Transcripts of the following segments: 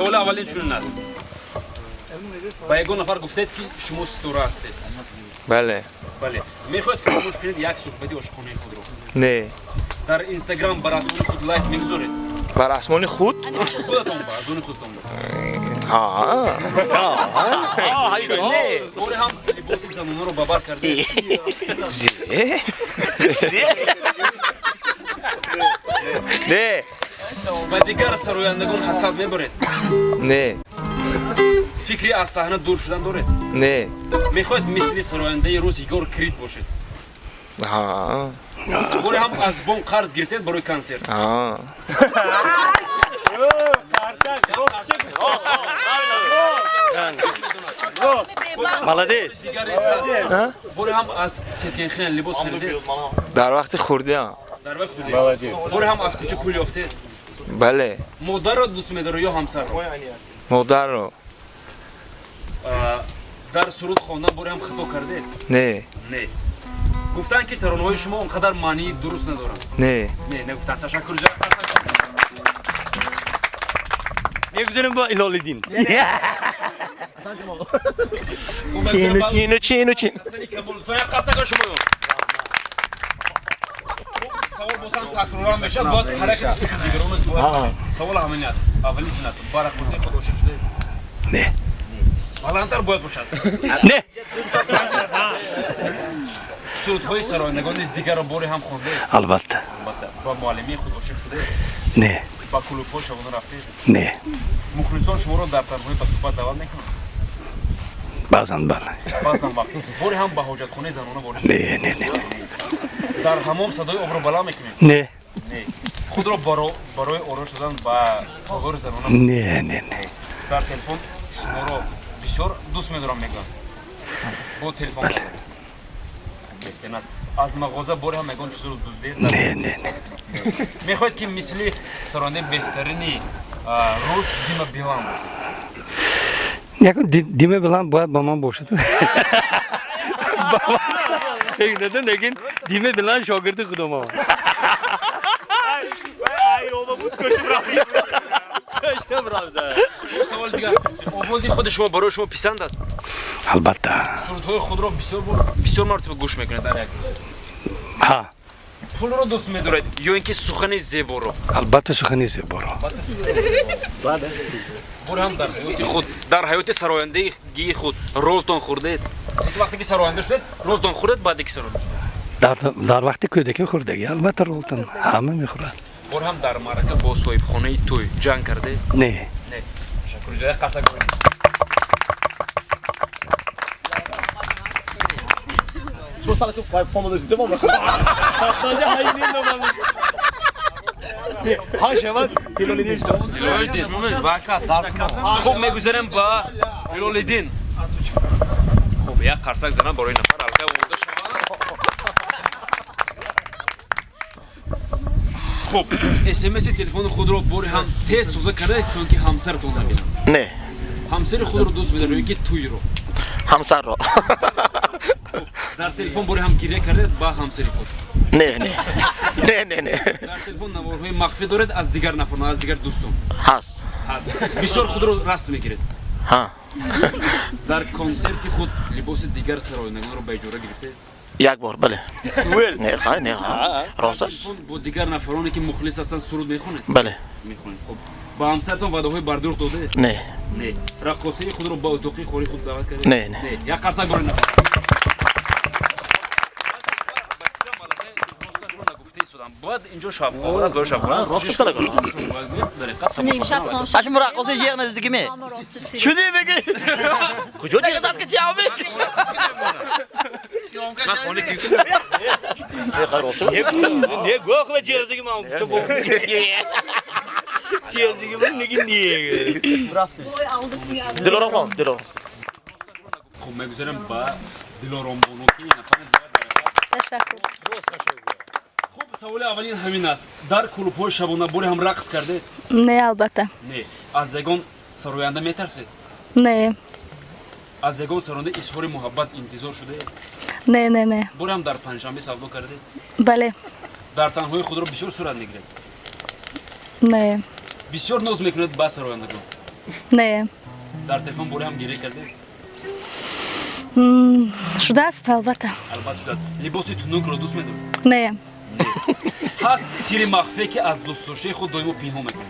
سوال اولین چون است با یگان نفر گفتید که شما ستوره هستید بله بله میخواید فراموش کنید یک صحبتی عاشقانه خود رو نه در اینستاگرام بر اساس خود لایک میگذارید بر اسمان خود خودتون با از اون خودتون ها نه بوری هم لباس زنونه رو ببر کرده نه و دیگر سرایندگان حسد میبرید نه فکری از صحنه دور شدن دارید نه میخواید مثل سراینده روز ایگور کرید باشید ها بوری هم از بانک قرض گرفتید برای کنسرت ها молодец دیگر است بوری هم از سکن خیلی لباس خریدید در وقت خورده ها در وقت خودی بوری هم از کوچه پول یافتید بله مادر رو دوست می‌داره یا همسر رو مادر رو در سرود خواندن بوری هم خطا کردید نه نه گفتن که ترانه‌های شما اونقدر معنی درست ندارن نه نه نگفتن تشکر جان میگذاریم با ایلالدین چینو اصلی کمال تو یک قصه که شما سوال بسان تکرار میشه باید هر کسی فکر دیگران است باید سوال همین است اولی چی است بارک بوسی خود عاشق شده نه بالاتر باید باشد نه سرودهای سرایندگان دیگر را باری هم خونده البته با معلمی خود عاشق شده نه با کلوپ‌ها شبانه رفتید نه مخلصان شما را در تنهایی به صحبت دعوت میکنند بعضا بله بعضا وقتی باری هم به حاجتخانه زنانه وارد نه نه نه در حمام صدای آب را بالا میکنید نه نه خود را برای آرایش دادن به تاغیر زنانه نه نه نه در تلفن شما را بسیار دوست می‌دارم میگن با تلفن از مغازه باری هم میگن چیزا رو دزدید نه نه نه میخواید که مثل سرانه بهترینی روز دیمه بیلان باشید یکم دیمه بلند باید با من باشد فکر ندن نگین دیمه بلند شاگرد خودم ها سوال دیگه آوازی خود شما برای شما پسند است البته سرودهای خود را بسیار مرتبه گوش میکنید در یک ها پول رو دوست می‌دارید یا اینکه سخن زیبا رو البته سخنی زیبا رو بوری هم در حیات خود در حیات سرایندگی خود رولتون خوردید وقتی که سراینده شدید رولتون خوردید بعد که سراینده در وقتی کودکی خوردگی البته رولتن همه میخورن بوری هم در معرکه با صاحب خانه توی جنگ کرده نه نه تشکر جای قصه کنید شو سالك في فما دوز دبا ها شباب خوب میگذاریم با ایلالدین خوب یک قرصک زنم برای نفر حلقه ورده شما خوب اسمس تلفن خود رو بوری هم تست سوزه کرده تا که همسرتون نبینم نه همسر خود رو دوست می‌داره که توی رو همسر رو در تلفن بوری هم گریه کرده با همسر خود نه نه نه نه نه در تلفن نوارهای مخفی دارد از دیگر نفر از دیگر دوستان هست بسیار خود رو رسم میگیرید ها در کنسرت خود لباس دیگر سرایندگان رو به اجاره گرفته یک بار بله نه خواهی نه راستش با دیگر نفرانی که مخلص هستن سرود میخونید بله میخونید خب با همسرتون وعده های بردور داده نه نه رقاصه خود رو با اتاقی خوری خود دعوت کردید نه نه یک قرصک برای نصیب باید اینجا شب خواهد برای شب خواهد راستش کنه اش مراقصه جیغ نزدیکمه شو دی بگی کجا دیگه زد که تیامی نه گوه خواه جیغزگی ما چه با جیغزگی من نگی نیه دلارم خواهم دلارم خب میگذارم با دلارم بانو که نفر تشکر خب سوال اولین همین است در کلوپ‌های شبانه بوری هم رقص کرده نه البته نه از یگان سراینده میترسید نه از یگان سراینده اظهار محبت انتظار شده نه نه نه بوری هم در پنجشنبه سودا کرده بله در تنهایی خود را بسیار صورت میگیرید نه بسیار ناز میکنید با سرایندگان نه. در تلفن بوری هم گیری کرده؟ شده است البته. البته شده است. لباسی تنوک رو دوست می‌داری؟ نه. هست سری مخفی که از دوست داشته خود دائما پنهان می‌کنی؟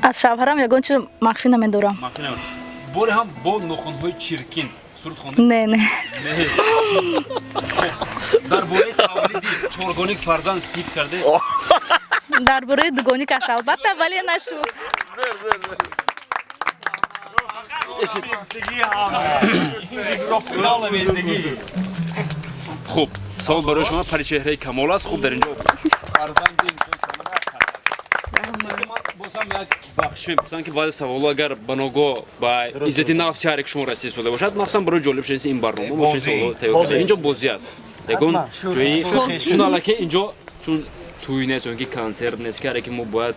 از شوهرم یگان چیز مخفی نمی‌دارم. مخفی نمی‌داری. بوری هم با نخون‌های چرکین سرود خونده؟ نه. نه. در باره تولید چهارگانه فرزند فکر کرده؟ درباره دوگانی کش البته ولی نشد. خوب سوال برای شما پریچهره کمال است. خوب در اینجا فرزند بازم یک بخش می‌پرسن که بعد سوال اگر بناگاه با عزت نفس هر یک شما رسید شده باشد مخصوصا برای جالب شدن این برنامه ماشین سوال تیار کرده اینجا بازی است یگان جوی چون الکی اینجا چون توی نیست اون که کانسر نیست که که ما باید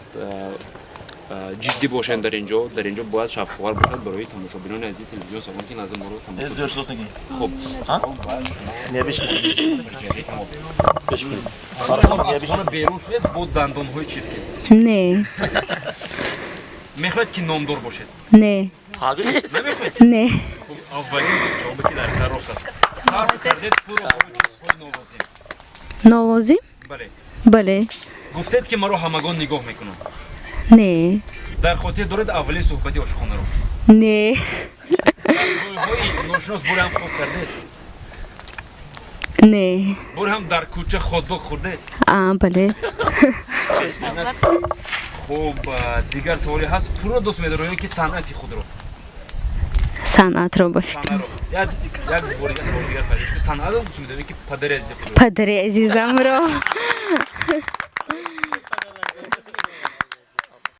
جدی باشیم در اینجا باید شفاور باشد برای تماشابینان عزیز تلویزیون سالن که نظر ما رو تماشا زیاد دوست نگی خب نه بیشتر از بیرون شد با دندان‌های چرکین نه. میخواید که نامدار باشد؟ نه. نمیخواید؟ نه. خب اولین جوابی که در اختیار است صرف کردید پورا برای چیزهای نالازم نالازم؟ بله بله. گفتید که مرا همگان نگاه میکنم نه. در خاطر دارد اولین صحبتی عاشقانه رو نه. جایهای ناشناس بوری هم خواب کردید نه. بوری هم در کوچه خودداغ خوردید بله. خب دیگر سوالی هست پورا دوست می‌داری که صنعتی خود رو صنعت رو بفکرم. صنعت رو یک بوری سوال دیگر پیدا که صنعت رو دوست می‌داری که پدر عزیز خود رو پدر عزیزم رو